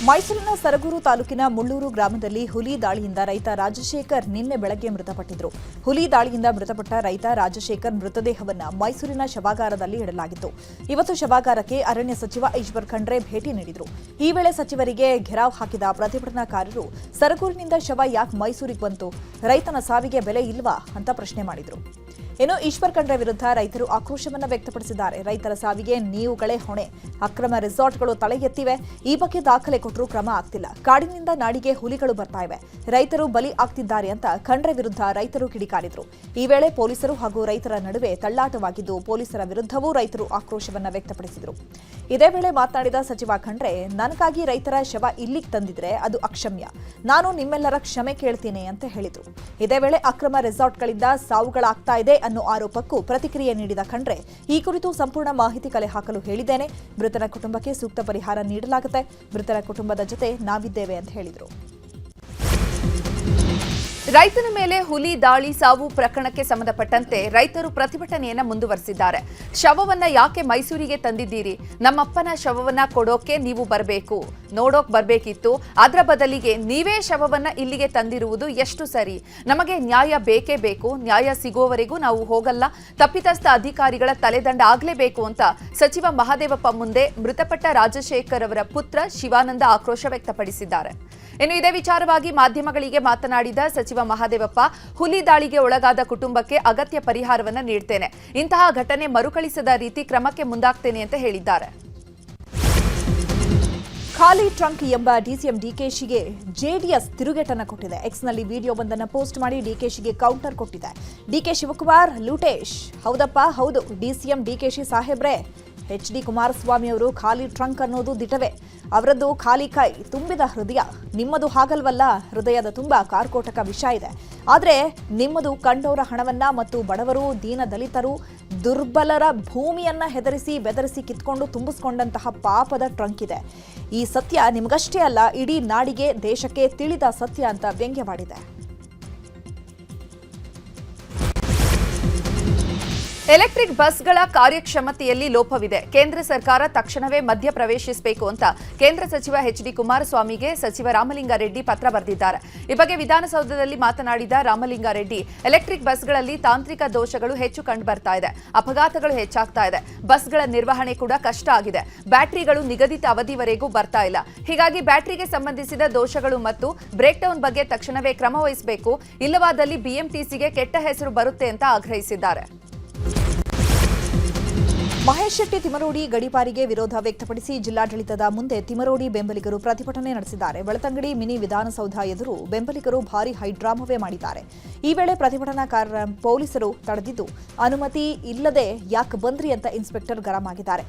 ಮೈಸೂರಿನ ಸರಗೂರು ತಾಲೂಕಿನ ಮುಳ್ಳೂರು ಗ್ರಾಮದಲ್ಲಿ ಹುಲಿ ದಾಳಿಯಿಂದ ರೈತ ರಾಜಶೇಖರ್ ನಿನ್ನೆ ಬೆಳಗ್ಗೆ ಮೃತಪಟ್ಟಿದ್ರು. ಹುಲಿ ದಾಳಿಯಿಂದ ಮೃತಪಟ್ಟ ರೈತ ರಾಜಶೇಖರ್ ಮೃತದೇಹವನ್ನು ಮೈಸೂರಿನ ಶವಾಗಾರದಲ್ಲಿ ಇಡಲಾಗಿತ್ತು. ಇವತ್ತು ಶವಾಗಾರಕ್ಕೆ ಅರಣ್ಯ ಸಚಿವ ಈಶ್ವರ್ ಖಂಡ್ರೆ ಭೇಟಿ ನೀಡಿದ್ರು. ಈ ವೇಳೆ ಸಚಿವರಿಗೆ ಘೆರಾವ್ ಹಾಕಿದ ಪ್ರತಿಭಟನಾಕಾರರು ಸರಗೂರಿನಿಂದ ಶವ ಯಾಕೆ ಮೈಸೂರಿಗೆ ಬಂತು, ರೈತನ ಸಾವಿಗೆ ಬೆಲೆ ಇಲ್ವಾ ಅಂತ ಪ್ರಶ್ನೆ ಮಾಡಿದ್ರು. ಇನ್ನು ಈಶ್ವರ್ ಖಂಡ್ರೆ ವಿರುದ್ಧ ರೈತರು ಆಕ್ರೋಶವನ್ನು ವ್ಯಕ್ತಪಡಿಸಿದ್ದಾರೆ. ರೈತರ ಸಾವಿಗೆ ನೀವುಗಳೇ ಹೊಣೆ, ಅಕ್ರಮ ರೆಸಾರ್ಟ್ಗಳು ತಲೆ ಎತ್ತಿವೆ, ಈ ಬಗ್ಗೆ ದಾಖಲೆ ಕೊಟ್ಟರೂ ಕ್ರಮ ಆಗ್ತಿಲ್ಲ, ಕಾಡಿನಿಂದ ನಾಡಿಗೆ ಹುಲಿಗಳು ಬರ್ತಾ ಇವೆ, ರೈತರು ಬಲಿ ಆಗ್ತಿದ್ದಾರೆ ಅಂತ ಖಂಡ್ರೆ ವಿರುದ್ಧ ರೈತರು ಕಿಡಿಕಾರಿದ್ರು. ಈ ವೇಳೆ ಪೊಲೀಸರು ಹಾಗೂ ರೈತರ ನಡುವೆ ತಳ್ಳಾಟವಾಗಿದ್ದು, ಪೊಲೀಸರ ವಿರುದ್ಧವೂ ರೈತರು ಆಕ್ರೋಶವನ್ನು ವ್ಯಕ್ತಪಡಿಸಿದರು. ಇದೇ ವೇಳೆ ಮಾತನಾಡಿದ ಸಚಿವ ಖಂಡ್ರೆ, ನನಗಾಗಿ ರೈತರ ಶವ ಇಲ್ಲಿಗೆ ತಂದಿದ್ರೆ ಅದು ಅಕ್ಷಮ್ಯ, ನಾನು ನಿಮ್ಮೆಲ್ಲರ ಕ್ಷಮೆ ಕೇಳ್ತೀನಿ ಅಂತ ಹೇಳಿದರು. ಇದೇ ವೇಳೆ ಅಕ್ರಮ ರೆಸಾರ್ಟ್ಗಳಿಂದ ಸಾವುಗಳಾಗ್ತಾ ಇದೆ ಅನ್ನೋ ಆರೋಪಕ್ಕೂ ಪ್ರತಿಕ್ರಿಯೆ ನೀಡಿದ ಖಂಡ್ರೆ, ಈ ಕುರಿತು ಸಂಪೂರ್ಣ ಮಾಹಿತಿ ಕಲೆ ಹಾಕಲು ಹೇಳಿದ್ದೇನೆ, ಮೃತರ ಕುಟುಂಬಕ್ಕೆ ಸೂಕ್ತ ಪರಿಹಾರ ನೀಡಲಾಗುತ್ತೆ, ಮೃತರ ಕುಟುಂಬದ ಜೊತೆ ನಾವಿದ್ದೇವೆ ಅಂತ ಹೇಳಿದರು. ರೈತನ ಮೇಲೆ ಹುಲಿ ದಾಳಿ ಸಾವು ಪ್ರಕರಣಕ್ಕೆ ಸಂಬಂಧಪಟ್ಟಂತೆ ರೈತರು ಪ್ರತಿಭಟನೆಯನ್ನ ಮುಂದುವರೆಸಿದ್ದಾರೆ. ಶವವನ್ನ ಯಾಕೆ ಮೈಸೂರಿಗೆ ತಂದಿದ್ದೀರಿ, ನಮ್ಮಪ್ಪನ ಶವವನ್ನ ಕೊಡೋಕೆ ನೀವು ಬರಬೇಕು, ನೋಡೋಕ್ ಬರಬೇಕಿತ್ತು, ಅದರ ಬದಲಿಗೆ ನೀವೇ ಶವವನ್ನ ಇಲ್ಲಿಗೆ ತಂದಿರುವುದು ಎಷ್ಟು ಸರಿ, ನಮಗೆ ನ್ಯಾಯ ಬೇಕೇ ಬೇಕು, ನ್ಯಾಯ ಸಿಗೋವರೆಗೂ ನಾವು ಹೋಗಲ್ಲ, ತಪ್ಪಿತಸ್ಥ ಅಧಿಕಾರಿಗಳ ತಲೆದಂಡ ಆಗಲೇಬೇಕು ಅಂತ ಸಚಿವ ಮಹದೇವಪ್ಪ ಮುಂದೆ ಮೃತಪಟ್ಟ ರಾಜಶೇಖರ್ ಅವರ ಪುತ್ರ ಶಿವಾನಂದ ಆಕ್ರೋಶ ವ್ಯಕ್ತಪಡಿಸಿದ್ದಾರೆ. ಇನ್ನು ಇದೇ ವಿಚಾರವಾಗಿ ಮಾಧ್ಯಮಗಳಿಗೆ ಮಾತನಾಡಿದ ಸಚಿವ ಮಹದೇವಪ್ಪ, ಹುಲಿ ದಾಳಿಗೆ ಒಳಗಾದ ಕುಟುಂಬಕ್ಕೆ ಅಗತ್ಯ ಪರಿಹಾರವನ್ನು ನೀಡ್ತೇನೆ, ಇಂತಹ ಘಟನೆ ಮರುಕಳಿಸದ ರೀತಿ ಕ್ರಮಕ್ಕೆ ಮುಂದಾಗ್ತೇನೆ ಅಂತ ಹೇಳಿದ್ದಾರೆ. ಖಾಲಿ ಟ್ರಂಕ್ ಎಂಬ ಡಿಸಿಎಂ ಡಿಕೆಶಿಗೆ ಜೆಡಿಎಸ್ ತಿರುಗೇಟನ್ನು ಕೊಟ್ಟಿದೆ. ಎಕ್ಸ್ನಲ್ಲಿ ವಿಡಿಯೋವೊಂದನ್ನು ಪೋಸ್ಟ್ ಮಾಡಿ ಡಿಕೆಶಿಗೆ ಕೌಂಟರ್ ಕೊಟ್ಟಿದೆ. ಡಿಕೆ ಶಿವಕುಮಾರ್ ಲೂಟೇಶ್, ಹೌದಪ್ಪ ಹೌದು, ಡಿಸಿಎಂ ಡಿಕೆಶಿ ಸಾಹೇಬ್ರೆ, ಎಚ್.ಡಿ. ಕುಮಾರಸ್ವಾಮಿ ಅವರು ಖಾಲಿ ಟ್ರಂಕ್ ಅನ್ನೋದು ದಿಟವೇ, ಅವರದ್ದು ಖಾಲಿ ಕೈ ತುಂಬಿದ ಹೃದಯ, ನಿಮ್ಮದು ಹಾಗಲ್ವಲ್ಲ, ಹೃದಯದ ತುಂಬ ಕಾರ್ಕೋಟಕ ವಿಷ ಇದೆ. ಆದರೆ ನಿಮ್ಮದು ಕಂಡವರ ಹಣವನ್ನ ಮತ್ತು ಬಡವರು, ದೀನ ದಲಿತರು, ದುರ್ಬಲರ ಭೂಮಿಯನ್ನ ಹೆದರಿಸಿ ಬೆದರಿಸಿ ಕಿತ್ಕೊಂಡು ತುಂಬಿಸ್ಕೊಂಡಂತಹ ಪಾಪದ ಟ್ರಂಕ್ ಇದೆ. ಈ ಸತ್ಯ ನಿಮಗಷ್ಟೇ ಅಲ್ಲ, ಇಡೀ ನಾಡಿಗೆ ದೇಶಕ್ಕೆ ತಿಳಿದ ಸತ್ಯ ಅಂತ ವ್ಯಂಗ್ಯವಾಡಿದೆ. ಎಲೆಕ್ಟ್ರಿಕ್ ಬಸ್ಗಳ ಕಾರ್ಯಕ್ಷಮತೆಯಲ್ಲಿ ಲೋಪವಿದೆ, ಕೇಂದ್ರ ಸರ್ಕಾರ ತಕ್ಷಣವೇ ಮಧ್ಯ ಪ್ರವೇಶಿಸಬೇಕು ಅಂತ ಕೇಂದ್ರ ಸಚಿವ ಎಚ್.ಡಿ. ಕುಮಾರಸ್ವಾಮಿಗೆ ಸಚಿವ ರಾಮಲಿಂಗಾರೆಡ್ಡಿ ಪತ್ರ ಬರೆದಿದ್ದಾರೆ. ಈ ಬಗ್ಗೆ ವಿಧಾನಸೌಧದಲ್ಲಿ ಮಾತನಾಡಿದ ರಾಮಲಿಂಗಾರೆಡ್ಡಿ, ಎಲೆಕ್ಟ್ರಿಕ್ ಬಸ್ಗಳಲ್ಲಿ ತಾಂತ್ರಿಕ ದೋಷಗಳು ಹೆಚ್ಚು ಕಂಡುಬರ್ತಾ ಇದೆ, ಅಪಘಾತಗಳು ಹೆಚ್ಚಾಗ್ತಾ ಇದೆ, ಬಸ್ಗಳ ನಿರ್ವಹಣೆ ಕೂಡ ಕಷ್ಟ ಆಗಿದೆ, ಬ್ಯಾಟರಿಗಳು ನಿಗದಿತ ಅವಧಿವರೆಗೂ ಬರ್ತಾ ಇಲ್ಲ, ಹೀಗಾಗಿ ಬ್ಯಾಟರಿಗೆ ಸಂಬಂಧಿಸಿದ ದೋಷಗಳು ಮತ್ತು ಬ್ರೇಕ್ ಡೌನ್ ಬಗ್ಗೆ ತಕ್ಷಣವೇ ಕ್ರಮ ವಹಿಸಬೇಕು, ಇಲ್ಲವಾದಲ್ಲಿ ಬಿಎಂಟಿಸಿಗೆ ಕೆಟ್ಟ ಹೆಸರು ಬರುತ್ತೆ ಅಂತ ಆಗ್ರಹಿಸಿದ್ದಾರೆ. ಮಹೇಶ್ ಶೆಟ್ಟಿ ತಿಮರೋಡಿ ಗಡಿಪಾರಿಗೆ ವಿರೋಧ ವ್ಯಕ್ತಪಡಿಸಿ ಜಿಲ್ಲಾಡಳಿತದ ಮುಂದೆ ತಿಮರೋಡಿ ಬೆಂಬಲಿಗರು ಪ್ರತಿಭಟನೆ ನಡೆಸಿದ್ದಾರೆ. ಬೆಳತಂಗಡಿ ಮಿನಿ ವಿಧಾನಸೌಧ ಎದುರು ಬೆಂಬಲಿಗರು ಭಾರೀ ಹೈಡ್ರಾಮವೇ ಮಾಡಿದ್ದಾರೆ. ಈ ವೇಳೆ ಪ್ರತಿಭಟನಾಕಾರರ ಪೊಲೀಸರು ತಡೆದಿದ್ದು, ಅನುಮತಿ ಇಲ್ಲದೆ ಯಾಕೆ ಬಂದ್ರಿ ಅಂತ ಇನ್ಸ್ಪೆಕ್ಟರ್ ಗರಂ ಆಗಿದ್ದಾರೆ.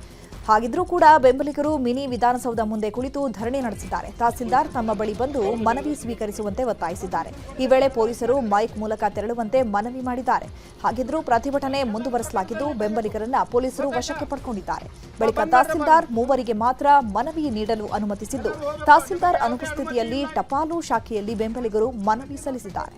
ಹಾಗಿದ್ರೂ ಕೂಡ ಬೆಂಬಲಿಗರು ಮಿನಿ ವಿಧಾನಸೌಧ ಮುಂದೆ ಕುಳಿತು ಧರಣಿ ನಡೆಸಿದ್ದಾರೆ. ತಹಸೀಲ್ದಾರ್ ತಮ್ಮ ಬಳಿ ಬಂದು ಮನವಿ ಸ್ವೀಕರಿಸುವಂತೆ ಒತ್ತಾಯಿಸಿದ್ದಾರೆ. ಈ ವೇಳೆ ಪೊಲೀಸರು ಮೈಕ್ ಮೂಲಕ ತೆರಳುವಂತೆ ಮನವಿ ಮಾಡಿದ್ದಾರೆ. ಹಾಗಿದ್ರೂ ಪ್ರತಿಭಟನೆ ಮುಂದುವರೆಸಲಾಗಿದ್ದು, ಬೆಂಬಲಿಗರನ್ನ ಪೊಲೀಸರು ವಶಕ್ಕೆ ಪಡ್ಕೊಂಡಿದ್ದಾರೆ. ಬಳಿಕ ತಹಸೀಲ್ದಾರ್ ಮೂವರಿಗೆ ಮಾತ್ರ ಮನವಿ ನೀಡಲು ಅನುಮತಿಸಿದ್ದು, ತಹಸೀಲ್ದಾರ್ ಅನುಪಸ್ಥಿತಿಯಲ್ಲಿ ಟಪಾಲು ಶಾಖೆಯಲ್ಲಿ ಬೆಂಬಲಿಗರು ಮನವಿ ಸಲ್ಲಿಸಿದ್ದಾರೆ.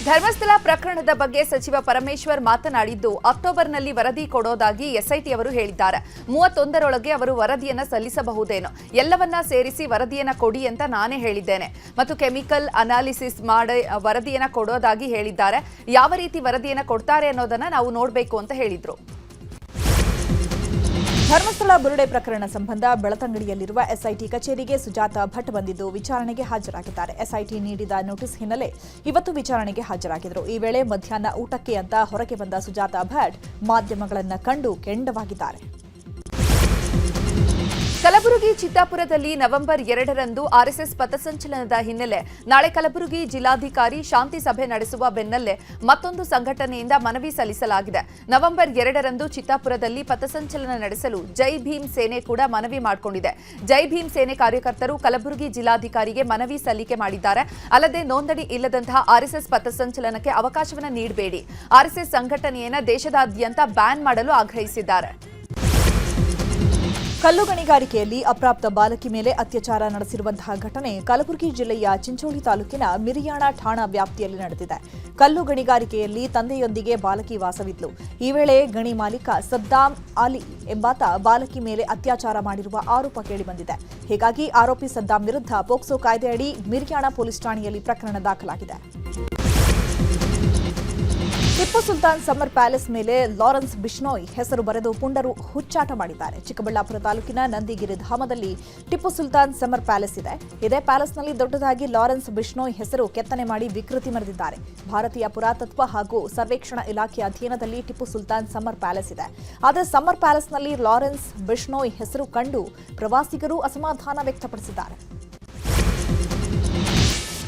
ಧರ್ಮಸ್ಥಳ ಪ್ರಕರಣದ ಬಗ್ಗೆ ಸಚಿವ ಪರಮೇಶ್ವರ್ ಮಾತನಾಡಿದ್ದು, ಅಕ್ಟೋಬರ್ನಲ್ಲಿ ವರದಿ ಕೊಡೋದಾಗಿ ಎಸ್ಐಟಿ ಅವರು ಹೇಳಿದ್ದಾರೆ. 31ರೊಳಗೆ ಅವರು ವರದಿಯನ್ನ ಸಲ್ಲಿಸಬಹುದೇನೋ, ಎಲ್ಲವನ್ನ ಸೇರಿಸಿ ವರದಿಯನ್ನ ಕೊಡಿ ಅಂತ ನಾನೇ ಹೇಳಿದ್ದೇನೆ ಮತ್ತು ಕೆಮಿಕಲ್ ಅನಾಲಿಸಿಸ್ ಮಾಡಿ ವರದಿಯನ್ನ ಕೊಡೋದಾಗಿ ಹೇಳಿದ್ದಾರೆ. ಯಾವ ರೀತಿ ವರದಿಯನ್ನ ಕೊಡ್ತಾರೆ ಅನ್ನೋದನ್ನ ನಾವು ನೋಡಬೇಕು ಅಂತ ಹೇಳಿದ್ರು. ಧರ್ಮಸ್ಥಳ ಬುರುಡೆ ಪ್ರಕರಣ ಸಂಬಂಧ ಬೆಳತಂಗಡಿಯಲ್ಲಿರುವ ಎಸ್ಐಟಿ ಕಚೇರಿಗೆ ಸುಜಾತ ಭಟ್ ಬಂದಿದ್ದು ವಿಚಾರಣೆಗೆ ಹಾಜರಾಗಿದ್ದಾರೆ. ಎಸ್ಐಟಿ ನೀಡಿದ ನೋಟಿಸ್ ಹಿನ್ನೆಲೆ ಇವತ್ತು ವಿಚಾರಣೆಗೆ ಹಾಜರಾಗಿದ್ದರು. ಈ ವೇಳೆ ಮಧ್ಯಾಹ್ನ ಊಟಕ್ಕೆ ಅಂತ ಹೊರಗೆ ಬಂದ ಸುಜಾತ ಭಟ್ ಮಾಧ್ಯಮಗಳನ್ನು ಕಂಡು ಕೆಂಡವಾಗಿದ್ದಾರೆ. ಕಲಬುರಗಿ ಚಿತ್ತಾಪುರದಲ್ಲಿ ನವೆಂಬರ್ 2ರಂದು ಆರ್ಎಸ್ಎಸ್ ಪಥಸಂಚಲನದ ಹಿನ್ನೆಲೆ ನಾಳೆ ಕಲಬುರಗಿ ಜಿಲ್ಲಾಧಿಕಾರಿ ಶಾಂತಿ ಸಭೆ ನಡೆಸುವ ಬೆನ್ನಲ್ಲೇ ಮತ್ತೊಂದು ಸಂಘಟನೆಯಿಂದ ಮನವಿ ಸಲ್ಲಿಸಲಾಗಿದೆ. ನವೆಂಬರ್ 2ರಂದು ಚಿತ್ತಾಪುರದಲ್ಲಿ ಪಥಸಂಚಲನ ನಡೆಸಲು ಜೈ ಭೀಮ್ ಸೇನೆ ಕೂಡ ಮನವಿ ಮಾಡಿಕೊಂಡಿದೆ. ಜೈ ಭೀಮ್ ಸೇನೆ ಕಾರ್ಯಕರ್ತರು ಕಲಬುರಗಿ ಜಿಲ್ಲಾಧಿಕಾರಿಗೆ ಮನವಿ ಸಲ್ಲಿಕೆ ಮಾಡಿದ್ದಾರೆ. ಅಲ್ಲದೆ ನೋಂದಣಿ ಇಲ್ಲದಂತಹ ಆರ್ಎಸ್ಎಸ್ ಪಥಸಂಚಲನಕ್ಕೆ ಅವಕಾಶವನ್ನು ನೀಡಬೇಡಿ, ಆರ್ಎಸ್ಎಸ್ ಸಂಘಟನೆಯನ್ನು ದೇಶದಾದ್ಯಂತ ಬ್ಯಾನ್ ಮಾಡಲು ಆಗ್ರಹಿಸಿದ್ದಾರೆ. ಕಲ್ಲು ಗಣಿಗಾರಿಕೆಯಲ್ಲಿ ಅಪ್ರಾಪ್ತ ಬಾಲಕಿ ಮೇಲೆ ಅತ್ಯಾಚಾರ ನಡೆಸಿರುವಂತಹ ಘಟನೆ ಕಲಬುರಗಿ ಜಿಲ್ಲೆಯ ಚಿಂಚೋಳಿ ತಾಲೂಕಿನ ಮಿರಿಯಾಣ ಠಾಣಾ ವ್ಯಾಪ್ತಿಯಲ್ಲಿ ನಡೆದಿದೆ. ಕಲ್ಲು ಗಣಿಗಾರಿಕೆಯಲ್ಲಿ ತಂದೆಯೊಂದಿಗೆ ಬಾಲಕಿ ವಾಸವಿದ್ಲು. ಈ ವೇಳೆ ಗಣಿ ಮಾಲೀಕ ಸದ್ದಾಂ ಅಲಿ ಎಂಬಾತ ಬಾಲಕಿ ಮೇಲೆ ಅತ್ಯಾಚಾರ ಮಾಡಿರುವ ಆರೋಪ ಕೇಳಿಬಂದಿದೆ. ಹೀಗಾಗಿ ಆರೋಪಿ ಸದ್ದಾಂ ವಿರುದ್ಧ ಪೋಕ್ಸೋ ಕಾಯ್ದೆಯಡಿ ಮಿರಿಯಾಣ ಪೊಲೀಸ್ ಠಾಣೆಯಲ್ಲಿ ಪ್ರಕರಣ ದಾಖಲಾಗಿದೆ. ಟಿಪ್ಪು ಸುಲ್ತಾನ್ ಸಮ್ಮರ್ ಪ್ಯಾಲೇಸ್ ಮೇಲೆ ಲಾರೆನ್ಸ್ ಬಿಷ್ಣೋಯ್ ಹೆಸರು ಬರೆದು ಪುಂಡರು ಹುಚ್ಚಾಟ ಮಾಡಿದ್ದಾರೆ. ಚಿಕ್ಕಬಳ್ಳಾಪುರ ತಾಲೂಕಿನ ನಂದಿಗಿರಿ ಧಾಮದಲ್ಲಿ ಟಿಪ್ಪು ಸುಲ್ತಾನ್ ಸಮ್ಮರ್ ಪ್ಯಾಲೇಸ್ ಇದೆ. ಇದೇ ಪ್ಯಾಲೇಸ್ನಲ್ಲಿ ದೊಡ್ಡದಾಗಿ ಲಾರೆನ್ಸ್ ಬಿಷ್ಣೋಯ್ ಹೆಸರು ಕೆತ್ತನೆ ಮಾಡಿ ವಿಕೃತಿ ಮೆರೆದಿದ್ದಾರೆ. ಭಾರತೀಯ ಪುರಾತತ್ವ ಹಾಗೂ ಸರ್ವೇಕ್ಷಣಾ ಇಲಾಖೆ ಅಧೀನದಲ್ಲಿ ಟಿಪ್ಪು ಸುಲ್ತಾನ್ ಸಮ್ಮರ್ ಪ್ಯಾಲೇಸ್ ಇದೆ. ಆದರೆ ಸಮ್ಮರ್ ಪ್ಯಾಲೇಸ್ನಲ್ಲಿ ಲಾರೆನ್ಸ್ ಬಿಷ್ಣೋಯ್ ಹೆಸರು ಕಂಡು ಪ್ರವಾಸಿಗರು ಅಸಮಾಧಾನ ವ್ಯಕ್ತಪಡಿಸಿದ್ದಾರೆ.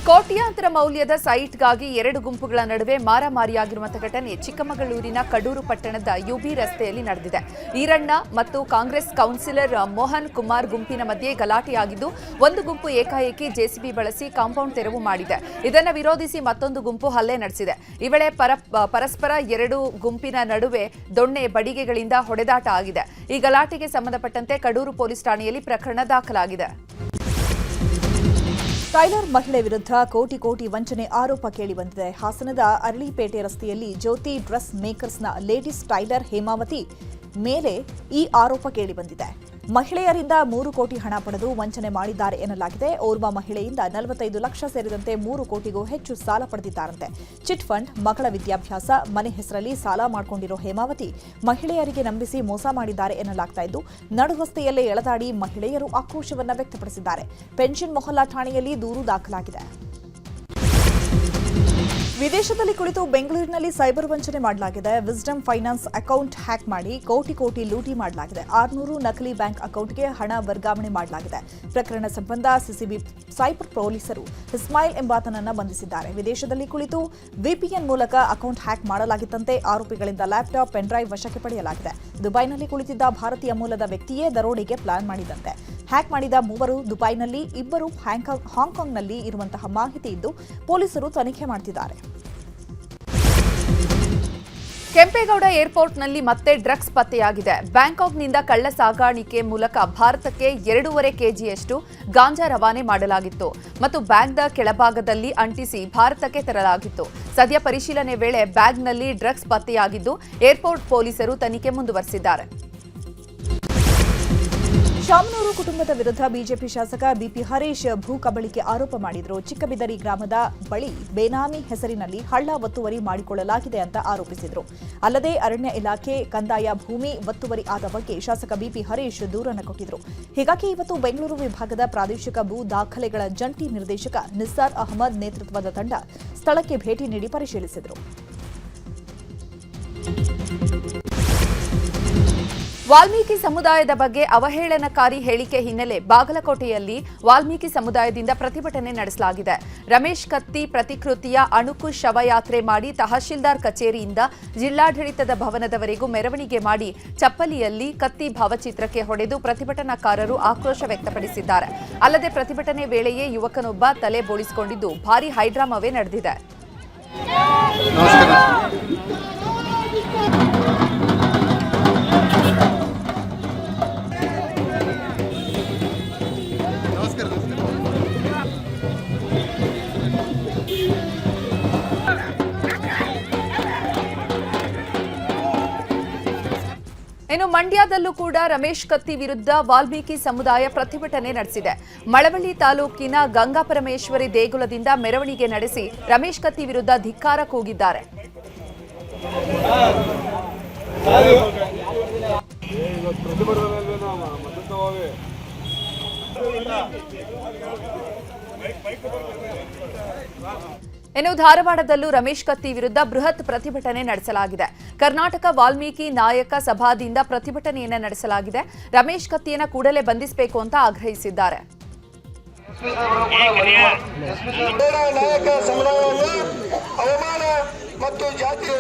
ಕೋಟ್ಯಾಂತರ ಮೌಲ್ಯದ ಸೈಟ್ಗಾಗಿ ಎರಡು ಗುಂಪುಗಳ ನಡುವೆ ಮಾರಾಮಾರಿಯಾಗಿರುವಂತಹ ಘಟನೆ ಚಿಕ್ಕಮಗಳೂರಿನ ಕಡೂರು ಪಟ್ಟಣದ ಯುಬಿ ರಸ್ತೆಯಲ್ಲಿ ನಡೆದಿದೆ. ಈರಣ್ಣ ಮತ್ತು ಕಾಂಗ್ರೆಸ್ ಕೌನ್ಸಿಲರ್ ಮೋಹನ್ ಕುಮಾರ್ ಗುಂಪಿನ ಮಧ್ಯೆ ಗಲಾಟೆಯಾಗಿದ್ದು, ಒಂದು ಗುಂಪು ಏಕಾಏಕಿ ಜೆಸಿಬಿ ಬಳಸಿ ಕಾಂಪೌಂಡ್ ತೆರವು ಮಾಡಿದೆ. ಇದನ್ನು ವಿರೋಧಿಸಿ ಮತ್ತೊಂದು ಗುಂಪು ಹಲ್ಲೆ ನಡೆಸಿದೆ. ಈ ವೇಳೆ ಪರಸ್ಪರ ಎರಡು ಗುಂಪಿನ ನಡುವೆ ದೊಣ್ಣೆ ಬಡಿಗೆಗಳಿಂದ ಹೊಡೆದಾಟ ಆಗಿದೆ. ಈ ಗಲಾಟೆಗೆ ಸಂಬಂಧಪಟ್ಟಂತೆ ಕಡೂರು ಪೊಲೀಸ್ ಠಾಣೆಯಲ್ಲಿ ಪ್ರಕರಣ ದಾಖಲಾಗಿದೆ. ಟೈಲರ್ ಮಹಿಳೆ ವಿರುದ್ಧ ಕೋಟಿ ವಂಚನೆ ಆರೋಪ ಕೇಳಿಬಂದಿದೆ. ಹಾಸನದ ಅರಳಿಪೇಟೆ ರಸ್ತೆಯಲ್ಲಿ ಜ್ಯೋತಿ ಡ್ರೆಸ್ ಮೇಕರ್ಸ್ನ ಲೇಡೀಸ್ ಟೈಲರ್ ಹೇಮಾವತಿ ಮೇಲೆ ಈ ಆರೋಪ ಕೇಳಿಬಂದಿದೆ. ಮಹಿಳೆಯರಿಂದ 3 ಕೋಟಿ ಹಣ ಪಡೆದು ವಂಚನೆ ಮಾಡಿದ್ದಾರೆ ಎನ್ನಲಾಗಿದೆ. ಓರ್ವ ಮಹಿಳೆಯಿಂದ 45 ಲಕ್ಷ ಸೇರಿದಂತೆ 3 ಕೋಟಿಗೂ ಹೆಚ್ಚು ಸಾಲ ಪಡೆದಿದ್ದಾರಂತೆ. ಚಿಟ್ ಫಂಡ್, ಮಗಳ ವಿದ್ಯಾಭ್ಯಾಸ, ಮನೆ ಹೆಸರಲ್ಲಿ ಸಾಲ ಮಾಡಿಕೊಂಡಿರೋ ಹೇಮಾವತಿ ಮಹಿಳೆಯರಿಗೆ ನಂಬಿಸಿ ಮೋಸ ಮಾಡಿದ್ದಾರೆ ಎನ್ನಲಾಗ್ತಾ ಇದ್ದು, ನಡುರಸ್ತೆಯಲ್ಲೇ ಎಳೆದಾಡಿ ಮಹಿಳೆಯರು ಆಕ್ರೋಶವನ್ನ ವ್ಯಕ್ತಪಡಿಸಿದ್ದಾರೆ. ಪೆನ್ಷನ್ ಮೊಹಲ್ಲಾ ಠಾಣೆಯಲ್ಲಿ ದೂರು ದಾಖಲಾಗಿದೆ. ವಿದೇಶದಲ್ಲಿ ಕುಳಿತು ಬೆಂಗಳೂರಿನಲ್ಲಿ ಸೈಬರ್ ವಂಚನೆ ಮಾಡಲಾಗಿದೆ. ವಿಸ್ಡಮ್ ಫೈನಾನ್ಸ್ ಅಕೌಂಟ್ ಹ್ಯಾಕ್ ಮಾಡಿ ಕೋಟಿ ಲೂಟಿ ಮಾಡಲಾಗಿದೆ. 600 ನಕಲಿ ಬ್ಯಾಂಕ್ ಅಕೌಂಟ್ಗೆ ಹಣ ವರ್ಗಾವಣೆ ಮಾಡಲಾಗಿದೆ. ಪ್ರಕರಣ ಸಂಬಂಧ ಸಿಸಿಬಿ ಸೈಬರ್ ಪೊಲೀಸರು ಇಸ್ಮಾಯಿಲ್ ಎಂಬಾತನನ್ನ ಬಂಧಿಸಿದ್ದಾರೆ. ವಿದೇಶದಲ್ಲಿ ಕುಳಿತು ವಿಪಿಎನ್ ಮೂಲಕ ಅಕೌಂಟ್ ಹ್ಯಾಕ್ ಮಾಡಲಾಗಿತ್ತಂತೆ. ಆರೋಪಿಗಳಿಂದ ಲ್ಯಾಪ್ಟಾಪ್, ಪೆನ್ಡ್ರೈವ್ ವಶಕ್ಕೆ ಪಡೆಯಲಾಗಿದೆ. ದುಬೈನಲ್ಲಿ ಕುಳಿತಿದ್ದ ಭಾರತೀಯ ಮೂಲದ ವ್ಯಕ್ತಿಯೇ ದರೋಡೆಗೆ ಪ್ಲಾನ್ ಮಾಡಿದಂತೆ. ಹ್ಯಾಕ್ ಮಾಡಿದ 3 ದುಬೈನಲ್ಲಿ, 2 ಹಾಂಗ್ಕಾಂಗ್ನಲ್ಲಿ ಇರುವಂತಹ ಮಾಹಿತಿ ಇದ್ದು ಪೊಲೀಸರು ತನಿಖೆ ಮಾಡುತ್ತಿದ್ದಾರೆ. ಕೆಂಪೇಗೌಡ ಏರ್ಪೋರ್ಟ್ನಲ್ಲಿ ಮತ್ತೆ ಡ್ರಗ್ಸ್ ಪತ್ತೆಯಾಗಿದೆ. ಬ್ಯಾಂಕಾಕ್ನಿಂದ ಕಳ್ಳ ಸಾಗಾಣಿಕೆ ಮೂಲಕ ಭಾರತಕ್ಕೆ 2.5 ಕೆಜಿಯಷ್ಟು ಗಾಂಜಾ ರವಾನೆ ಮಾಡಲಾಗಿತ್ತು ಮತ್ತು ಬ್ಯಾಗ್ನ ಕೆಳಭಾಗದಲ್ಲಿ ಅಂಟಿಸಿ ಭಾರತಕ್ಕೆ ತರಲಾಗಿತ್ತು. ಸದ್ಯ ಪರಿಶೀಲನೆ ವೇಳೆ ಬ್ಯಾಗ್ನಲ್ಲಿ ಡ್ರಗ್ಸ್ ಪತ್ತೆಯಾಗಿದ್ದು ಏರ್ಪೋರ್ಟ್ ಪೊಲೀಸರು ತನಿಖೆ ಮುಂದುವರೆಸಿದ್ದಾರೆ. ಶಾಮನೂರು ಕುಟುಂಬದ ವಿರುದ್ಧ ಬಿಜೆಪಿ ಶಾಸಕ ಬಿಪಿ ಹರೀಶ್ ಭೂ ಕಬಳಿಕೆ ಆರೋಪ ಮಾಡಿದರು. ಚಿಕ್ಕಬಿದರಿ ಗ್ರಾಮದ ಬಳಿ ಬೇನಾಮಿ ಹೆಸರಿನಲ್ಲಿ ಹಳ್ಳ ಒತ್ತುವರಿ ಮಾಡಿಕೊಳ್ಳಲಾಗಿದೆ ಅಂತ ಆರೋಪಿಸಿದರು. ಅಲ್ಲದೆ ಅರಣ್ಯ ಇಲಾಖೆ ಕಂದಾಯ ಭೂಮಿ ಒತ್ತುವರಿ ಆದ ಬಗ್ಗೆ ಶಾಸಕ ಬಿಪಿ ಹರೀಶ್ ದೂರನ್ನು ಕೊಟ್ಟಿದ್ದರು. ಹೀಗಾಗಿ ಇವತ್ತು ಬೆಂಗಳೂರು ವಿಭಾಗದ ಪ್ರಾದೇಶಿಕ ಭೂ ದಾಖಲೆಗಳ ಜಂಟಿ ನಿರ್ದೇಶಕ ನಿಸ್ಸಾರ್ ಅಹಮದ್ ನೇತೃತ್ವದ ತಂಡ ಸ್ಥಳಕ್ಕೆ ಭೇಟಿ ನೀಡಿ ಪರಿಶೀಲಿಸಿದರು. ವಾಲ್ಮೀಕಿ ಸಮುದಾಯದ ಬಗ್ಗೆ ಅವಹೇಳನಕಾರಿ ಹೇಳಿಕೆ ಹಿನ್ನೆಲೆ ಬಾಗಲಕೋಟೆಯಲ್ಲಿ ವಾಲ್ಮೀಕಿ ಸಮುದಾಯದಿಂದ ಪ್ರತಿಭಟನೆ ನಡೆಸಲಾಗಿದೆ. ರಮೇಶ್ ಕತ್ತಿ ಪ್ರತಿಕೃತಿಯ ಅಣುಕು ಶವಯಾತ್ರೆ ಮಾಡಿ ತಹಶೀಲ್ದಾರ್ ಕಚೇರಿಯಿಂದ ಜಿಲ್ಲಾಡಳಿತದ ಭವನದವರೆಗೂ ಮೆರವಣಿಗೆ ಮಾಡಿ ಚಪ್ಪಲಿಯಲ್ಲಿ ಕತ್ತಿ ಭಾವಚಿತ್ರಕ್ಕೆ ಹೊಡೆದು ಪ್ರತಿಭಟನಾಕಾರರು ಆಕ್ರೋಶ ವ್ಯಕ್ತಪಡಿಸಿದ್ದಾರೆ. ಅಲ್ಲದೆ ಪ್ರತಿಭಟನೆ ವೇಳೆಯೇ ಯುವಕನೊಬ್ಬ ತಲೆ ಬೋಳಿಸಿಕೊಂಡಿದ್ದು ಭಾರೀ ಹೈಡ್ರಾಮಾವೇ ನಡೆದಿದೆ. ಇನ್ನು ಮಂಡ್ಯದಲ್ಲೂ ಕೂಡ ರಮೇಶ್ ಕತ್ತಿ ವಿರುದ್ಧ ವಾಲ್ಮೀಕಿ ಸಮುದಾಯ ಪ್ರತಿಭಟನೆ ನಡೆಸಿದೆ. ಮಳವಳ್ಳಿ ತಾಲೂಕಿನ ಗಂಗಾಪರಮೇಶ್ವರಿ ದೇಗುಲದಿಂದ ಮೆರವಣಿಗೆ ನಡೆಸಿ ರಮೇಶ್ ಕತ್ತಿ ವಿರುದ್ಧ ಧಿಕ್ಕಾರ ಕೂಗಿದ್ದಾರೆ. ಇನ್ನು ಧಾರವಾಡದಲ್ಲೂ ರಮೇಶ್ ಕತ್ತಿ ವಿರುದ್ಧ ಬೃಹತ್ ಪ್ರತಿಭಟನೆ ನಡೆಸಲಾಗಿದೆ. ಕರ್ನಾಟಕ ವಾಲ್ಮೀಕಿ ನಾಯಕ ಸಭಾದಿಂದ ಪ್ರತಿಭಟನೆಯನ್ನ ನಡೆಸಲಾಗಿದೆ. ರಮೇಶ್ ಕತ್ತಿಯನ್ನ ಕೂಡಲೇ ಬಂಧಿಸಬೇಕು ಅಂತ ಆಗ್ರಹಿಸಿದ್ದಾರೆ. ನಾಯಕ ಸಮುದಾಯವನ್ನು ಅವಮಾನ ಮತ್ತು ಜಾತಿ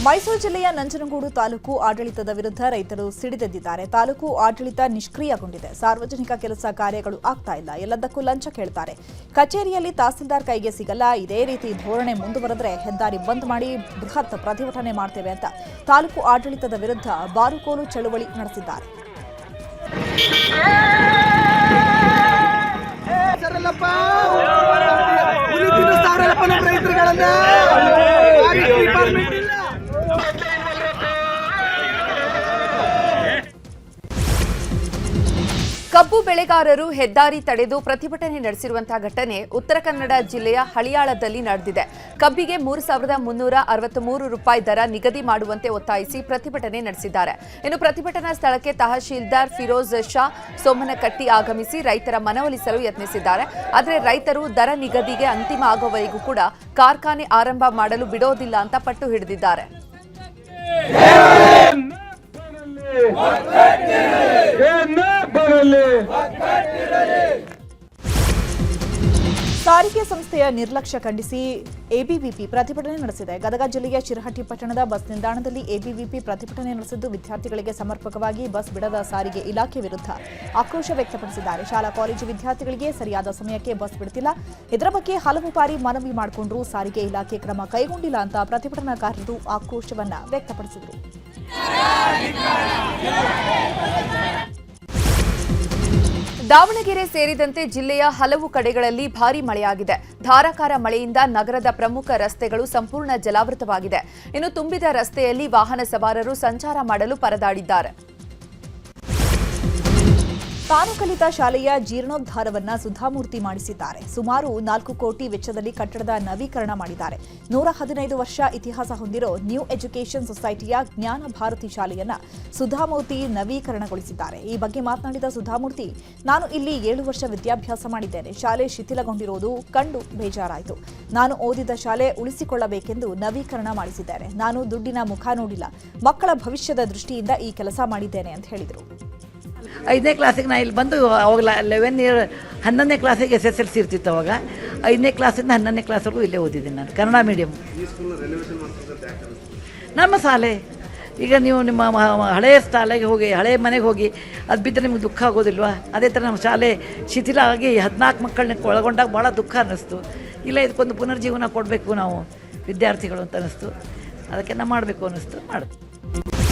ಮೈಸೂರು ಜಿಲ್ಲೆಯ ನಂಜನಗೂಡು ತಾಲೂಕು ಆಡಳಿತದ ವಿರುದ್ಧ ರೈತರು ಸಿಡಿದೆದ್ದಿದ್ದಾರೆ. ತಾಲೂಕು ಆಡಳಿತ ನಿಷ್ಕ್ರಿಯಗೊಂಡಿದೆ. ಸಾರ್ವಜನಿಕ ಕೆಲಸ ಕಾರ್ಯಗಳು ಆಗ್ತಾ ಇಲ್ಲ. ಎಲ್ಲದಕ್ಕೂ ಲಂಚ ಕೇಳ್ತಾರೆ. ಕಚೇರಿಯಲ್ಲಿ ತಹಸೀಲ್ದಾರ್ ಕೈಗೆ ಸಿಗಲ್ಲ. ಇದೇ ರೀತಿ ಧೋರಣೆ ಮುಂದುವರೆದರೆ ಹೆದ್ದಾರಿ ಬಂದ್ ಮಾಡಿ ಬೃಹತ್ ಪ್ರತಿಭಟನೆ ಮಾಡ್ತೇವೆ ಅಂತ ತಾಲೂಕು ಆಡಳಿತದ ವಿರುದ್ಧ ಬಾರುಕೋಲು ಚಳುವಳಿ ನಡೆಸಿದ್ದಾರೆ. ಕಬ್ಬು ಬೆಳೆಗಾರರು ಹೆದ್ದಾರಿ ತಡೆದು ಪ್ರತಿಭಟನೆ ನಡೆಸಿರುವಂತಹ ಘಟನೆ ಉತ್ತರ ಕನ್ನಡ ಜಿಲ್ಲೆಯ ಹಳಿಯಾಳದಲ್ಲಿ ನಡೆದಿದೆ. ಕಬ್ಬಿಗೆ 3,363 ರೂಪಾಯಿ ದರ ನಿಗದಿ ಮಾಡುವಂತೆ ಒತ್ತಾಯಿಸಿ ಪ್ರತಿಭಟನೆ ನಡೆಸಿದ್ದಾರೆ. ಇನ್ನು ಪ್ರತಿಭಟನಾ ಸ್ಥಳಕ್ಕೆ ತಹಶೀಲ್ದಾರ್ ಫಿರೋಜ್ ಶಾ ಸೋಮನಕಟ್ಟಿ ಆಗಮಿಸಿ ರೈತರ ಮನವೊಲಿಸಲು ಯತ್ನಿಸಿದ್ದಾರೆ. ಆದರೆ ರೈತರು ದರ ನಿಗದಿಗೆ ಅಂತಿಮ ಆಗುವವರೆಗೂ ಕೂಡ ಕಾರ್ಖಾನೆ ಆರಂಭ ಮಾಡಲು ಬಿಡೋದಿಲ್ಲ ಅಂತ ಪಟ್ಟು ಹಿಡಿದಿದ್ದಾರೆ. ಸಾರಿಗೆ ಸಂಸ್ಥೆಯ ನಿರ್ಲಕ್ಷ್ಯ ಖಂಡಿಸಿ ಎಬಿವಿಪಿ ಪ್ರತಿಭಟನೆ ನಡೆಸಿದೆ. ಗದಗ ಜಿಲ್ಲೆಯ ಶಿರಹಟ್ಟಿ ಪಟ್ಟಣದ ಬಸ್ ನಿಲ್ದಾಣದಲ್ಲಿ ಎಬಿವಿಪಿ ಪ್ರತಿಭಟನೆ ನಡೆಸಿದ್ದು ವಿದ್ಯಾರ್ಥಿಗಳಿಗೆ ಸಮರ್ಪಕವಾಗಿ ಬಸ್ ಬಿಡದ ಸಾರಿಗೆ ಇಲಾಖೆ ವಿರುದ್ಧ ಆಕ್ರೋಶ ವ್ಯಕ್ತಪಡಿಸಿದ್ದಾರೆ. ಶಾಲಾ ಕಾಲೇಜು ವಿದ್ಯಾರ್ಥಿಗಳಿಗೆ ಸರಿಯಾದ ಸಮಯಕ್ಕೆ ಬಸ್ ಬಿಡುತ್ತಿಲ್ಲ. ಇದರ ಬಗ್ಗೆ ಹಲವು ಬಾರಿ ಮನವಿ ಮಾಡಿಕೊಂಡ್ರೂ ಸಾರಿಗೆ ಇಲಾಖೆ ಕ್ರಮ ಕೈಗೊಂಡಿಲ್ಲ ಅಂತ ಪ್ರತಿಭಟನಾಕಾರರು ಆಕ್ರೋಶವನ್ನ ವ್ಯಕ್ತಪಡಿಸಿದರು. ದಾವಣಗೆರೆ ಸೇರಿದಂತೆ ಜಿಲ್ಲೆಯ ಹಲವು ಕಡೆಗಳಲ್ಲಿ ಭಾರೀ ಮಳೆಯಾಗಿದೆ. ಧಾರಾಕಾರ ಮಳೆಯಿಂದ ನಗರದ ಪ್ರಮುಖ ರಸ್ತೆಗಳು ಸಂಪೂರ್ಣ ಜಲಾವೃತವಾಗಿದೆ. ಇನ್ನು ತುಂಬಿದ ರಸ್ತೆಯಲ್ಲಿ ವಾಹನ ಸವಾರರು ಸಂಚಾರ ಮಾಡಲು ಪರದಾಡಿದ್ದಾರೆ. ತಾನು ಕಲಿತ ಶಾಲೆಯ ಜೀರ್ಣೋದ್ಧಾರವನ್ನ ಸುಧಾಮೂರ್ತಿ ಮಾಡಿಸಿದ್ದಾರೆ. ಸುಮಾರು 4 ಕೋಟಿ ವೆಚ್ಚದಲ್ಲಿ ಕಟ್ಟಡದ ನವೀಕರಣ ಮಾಡಿದ್ದಾರೆ. 115 ವರ್ಷ ಇತಿಹಾಸ ಹೊಂದಿರೋ ನ್ಯೂ ಎಜುಕೇಷನ್ ಸೊಸೈಟಿಯ ಜ್ಞಾನ ಭಾರತಿ ಶಾಲೆಯನ್ನ ಸುಧಾಮೂರ್ತಿ ನವೀಕರಣಗೊಳಿಸಿದ್ದಾರೆ. ಈ ಬಗ್ಗೆ ಮಾತನಾಡಿದ ಸುಧಾಮೂರ್ತಿ, ನಾನು ಇಲ್ಲಿ 7 ವರ್ಷ ವಿದ್ಯಾಭ್ಯಾಸ ಮಾಡಿದ್ದೇನೆ. ಶಾಲೆ ಶಿಥಿಲಗೊಂಡಿರುವುದು ಕಂಡು ಬೇಜಾರಾಯಿತು. ನಾನು ಓದಿದ ಶಾಲೆ ಉಳಿಸಿಕೊಳ್ಳಬೇಕೆಂದು ನವೀಕರಣ ಮಾಡಿಸಿದ್ದೇನೆ. ನಾನು ದುಡ್ಡಿನ ಮುಖ ನೋಡಿಲ್ಲ. ಮಕ್ಕಳ ಭವಿಷ್ಯದ ದೃಷ್ಟಿಯಿಂದ ಈ ಕೆಲಸ ಮಾಡಿದ್ದೇನೆ ಅಂತ ಹೇಳಿದರು. 5ನೇ ಕ್ಲಾಸಿಗೆ ನಾನು ಇಲ್ಲಿ ಬಂದು ಅವಾಗ 11ನೇ ಕ್ಲಾಸಿಗೆ SSLC ಇರ್ತಿತ್ತು. ಅವಾಗ 5ನೇ ಕ್ಲಾಸಿಂದ 11ನೇ ಕ್ಲಾಸ್ವರೆಗೂ ಇಲ್ಲೇ ಓದಿದ್ದೀನಿ ನಾನು, ಕನ್ನಡ ಮೀಡಿಯಮ್. ನಮ್ಮ ಶಾಲೆ ಈಗ ನೀವು ನಿಮ್ಮ ಹಳೆಯ ಶಾಲೆಗೆ ಹೋಗಿ, ಹಳೆಯ ಮನೆಗೆ ಹೋಗಿ ಅದು ಬಿದ್ದರೆ ನಿಮ್ಗೆ ದುಃಖ ಆಗೋದಿಲ್ವಾ? ಅದೇ ಥರ ನಮ್ಮ ಶಾಲೆ ಶಿಥಿಲ ಆಗಿ 14 ಮಕ್ಕಳನ್ನ ಒಳಗೊಂಡಾಗ ಭಾಳ ದುಃಖ ಅನ್ನಿಸ್ತು. ಇಲ್ಲ, ಇದಕ್ಕೊಂದು ಪುನರ್ಜೀವನ ಕೊಡಬೇಕು ನಾವು ವಿದ್ಯಾರ್ಥಿಗಳು ಅಂತ ಅನ್ನಿಸ್ತು. ಅದಕ್ಕೆ ನಾವು ಮಾಡಬೇಕು ಅನ್ನಿಸ್ತು, ಮಾಡಿದ್ವಿ.